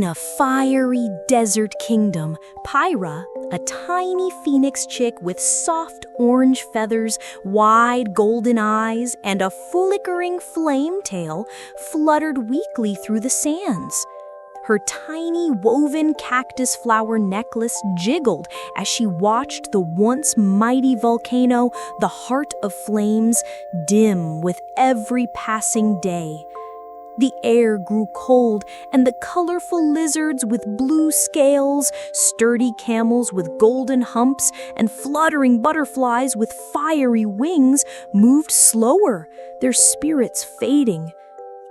a fiery desert kingdom, Pyra, a tiny phoenix chick with soft orange feathers, wide golden eyes, and a flickering flame tail, fluttered weakly through the sands. Her tiny woven cactus flower necklace jiggled as she watched the once mighty volcano, the heart of flames, dim with every passing day. The air grew cold, and the colorful lizards with blue scales, sturdy camels with golden humps, and fluttering butterflies with fiery wings moved slower, their spirits fading.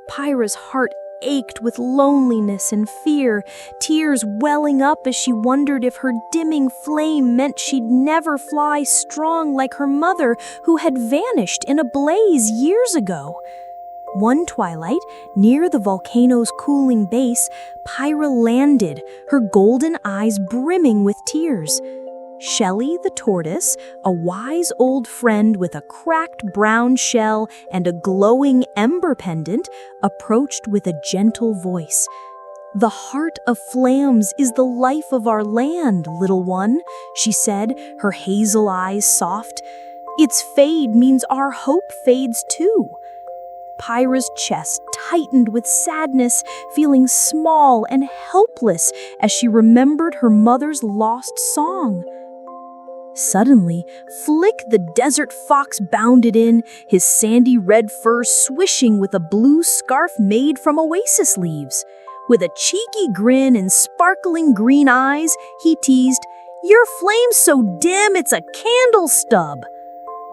Pyra's heart ached with loneliness and fear, tears welling up as she wondered if her dimming flame meant she'd never fly strong like her mother, who had vanished in a blaze years ago. One twilight, near the volcano's cooling base, Pyra landed, her golden eyes brimming with tears. Shelley the tortoise, a wise old friend with a cracked brown shell and a glowing ember pendant, approached with a gentle voice. "The heart of flames is the life of our land, little one," she said, her hazel eyes soft. "Its fade means our hope fades too." Pyra's chest tightened with sadness, feeling small and helpless as she remembered her mother's lost song. Suddenly, Flick the desert fox bounded in, his sandy red fur swishing with a blue scarf made from oasis leaves. With a cheeky grin and sparkling green eyes, he teased, "Your flame's so dim it's a candle stub."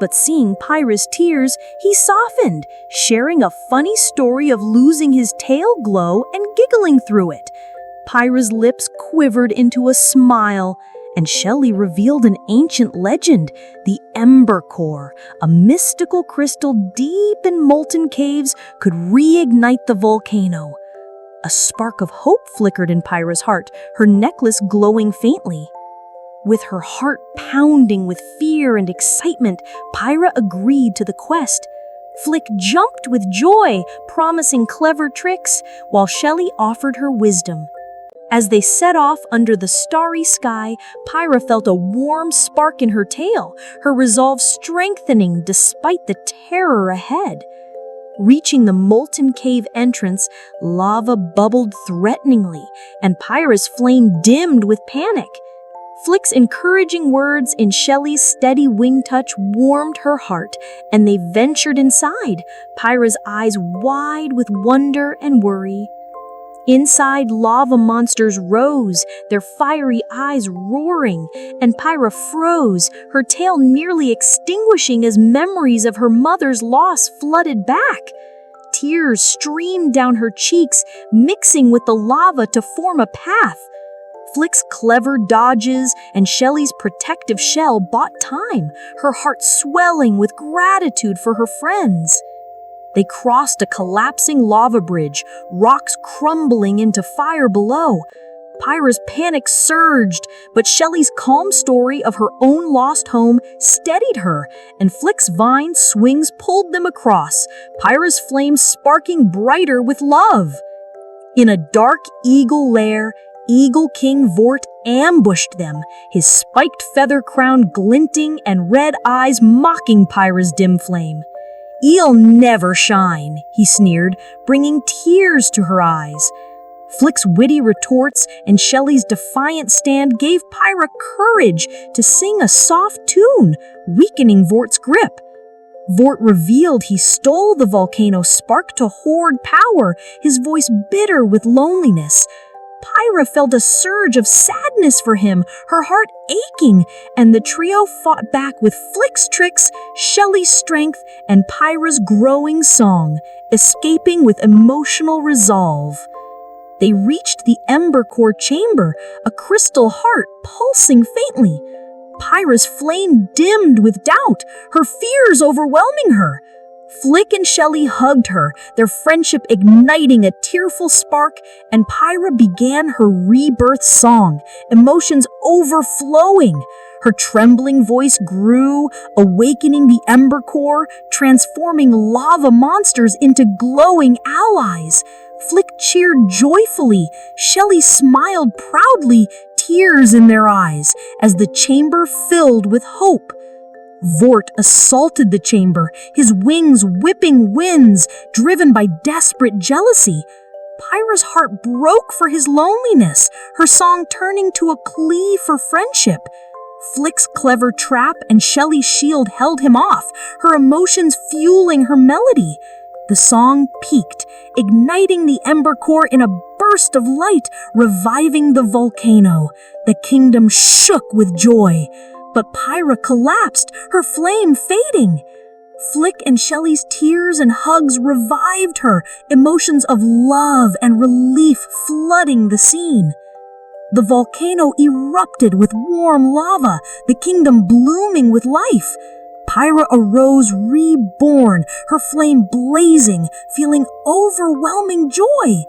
But seeing Pyra's tears, he softened, sharing a funny story of losing his tail glow and giggling through it. Pyra's lips quivered into a smile, and Shelley revealed an ancient legend, the Ember Core, a mystical crystal deep in molten caves, could reignite the volcano. A spark of hope flickered in Pyra's heart, her necklace glowing faintly. With her heart pounding with fear and excitement, Pyra agreed to the quest. Flick jumped with joy, promising clever tricks, while Shelley offered her wisdom. As they set off under the starry sky, Pyra felt a warm spark in her tail, her resolve strengthening despite the terror ahead. Reaching the molten cave entrance, lava bubbled threateningly, and Pyra's flame dimmed with panic. Flick's encouraging words and Shelley's steady wing touch warmed her heart, and they ventured inside, Pyra's eyes wide with wonder and worry. Inside, lava monsters rose, their fiery eyes roaring, and Pyra froze, her tail nearly extinguishing as memories of her mother's loss flooded back. Tears streamed down her cheeks, mixing with the lava to form a path. Flick's clever dodges and Shelley's protective shell bought time, her heart swelling with gratitude for her friends. They crossed a collapsing lava bridge, rocks crumbling into fire below. Pyra's panic surged, but Shelley's calm story of her own lost home steadied her, and Flick's vine swings pulled them across, Pyra's flame sparking brighter with love. In a dark eagle lair, Eagle King Vort ambushed them, his spiked feather crown glinting and red eyes mocking Pyra's dim flame. "You'll never shine," he sneered, bringing tears to her eyes. Flick's witty retorts and Shelley's defiant stand gave Pyra courage to sing a soft tune, weakening Vort's grip. Vort revealed he stole the volcano's spark to hoard power, his voice bitter with loneliness. Pyra felt a surge of sadness for him, her heart aching, and the trio fought back with Flick's tricks, Shelley's strength, and Pyra's growing song, escaping with emotional resolve. They reached the Ember Core chamber, a crystal heart pulsing faintly. Pyra's flame dimmed with doubt, her fears overwhelming her. Flick and Shelley hugged her, their friendship igniting a tearful spark, and Pyra began her rebirth song, emotions overflowing. Her trembling voice grew, awakening the Ember Core, transforming lava monsters into glowing allies. Flick cheered joyfully. Shelley smiled proudly, tears in their eyes, as the chamber filled with hope. Vort assaulted the chamber, his wings whipping winds, driven by desperate jealousy. Pyra's heart broke for his loneliness, her song turning to a plea for friendship. Flick's clever trap and Shelley's shield held him off, her emotions fueling her melody. The song peaked, igniting the ember core in a burst of light, reviving the volcano. The kingdom shook with joy. But Pyra collapsed, her flame fading. Flick and Shelley's tears and hugs revived her, emotions of love and relief flooding the scene. The volcano erupted with warm lava, the kingdom blooming with life. Pyra arose reborn, her flame blazing, feeling overwhelming joy.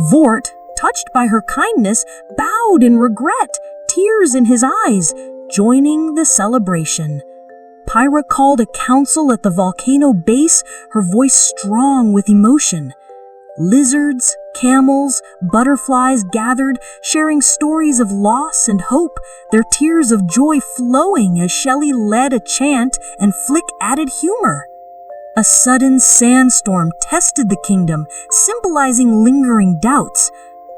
Vort, touched by her kindness, bowed in regret, tears in his eyes, joining the celebration. Pyra called a council at the volcano base, her voice strong with emotion. Lizards, camels, butterflies gathered, sharing stories of loss and hope, their tears of joy flowing as Shelley led a chant and Flick added humor. A sudden sandstorm tested the kingdom, symbolizing lingering doubts.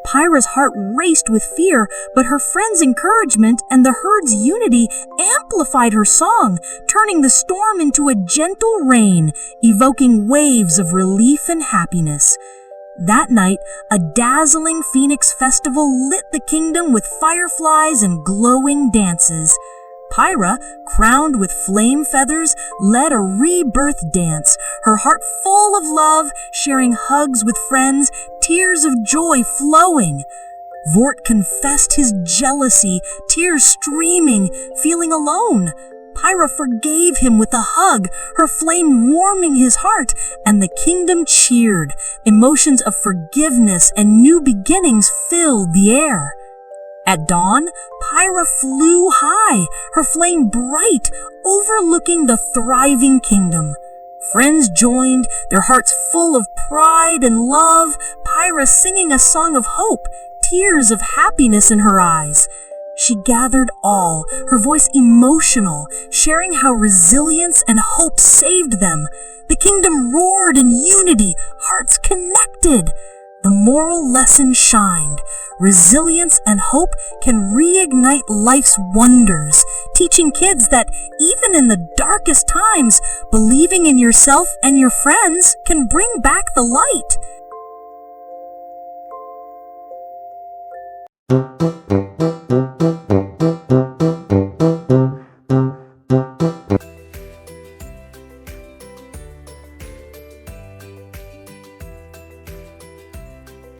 Pyra's heart raced with fear, but her friends' encouragement and the herd's unity amplified her song, turning the storm into a gentle rain, evoking waves of relief and happiness. That night, a dazzling phoenix festival lit the kingdom with fireflies and glowing dances. Pyra, crowned with flame feathers, led a rebirth dance, her heart full of love, sharing hugs with friends, tears of joy flowing. Vort confessed his jealousy, tears streaming, feeling alone. Pyra forgave him with a hug, her flame warming his heart, and the kingdom cheered. Emotions of forgiveness and new beginnings filled the air. At dawn, Pyra flew high, her flame bright, overlooking the thriving kingdom. Friends joined, their hearts full of pride and love, Pyra singing a song of hope, tears of happiness in her eyes. She gathered all, her voice emotional, sharing how resilience and hope saved them. The kingdom roared in unity, hearts connected. The moral lesson shined. Resilience and hope can reignite life's wonders, teaching kids that even in the darkest times, believing in yourself and your friends can bring back the light.